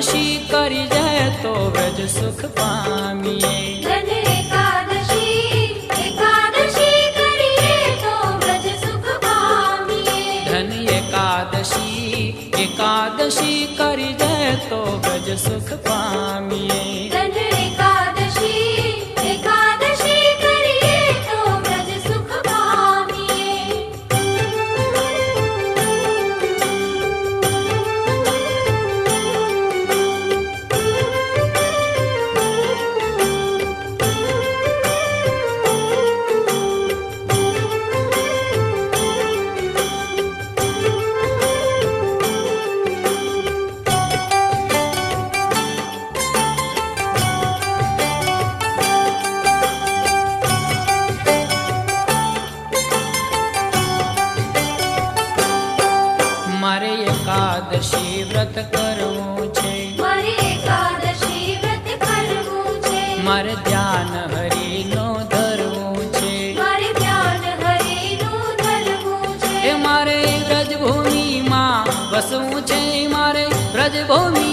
एकादशी करी जाए तो व्रज सुख पामिए। धन एकादशी करिए तो व्रज सुख पामिए। धन एकादशी करी जाए तो व्रज सुख पामिए। धन एकादशी करिए तो व्रज सुख पामिए। मारे एकादशी व्रत करवू छे। मारे एकादशी व्रत करवू छे। मारे ध्यान हरिनो धरवू छे। मारे ध्यान हरिनो धरवू छे। ए मारे व्रत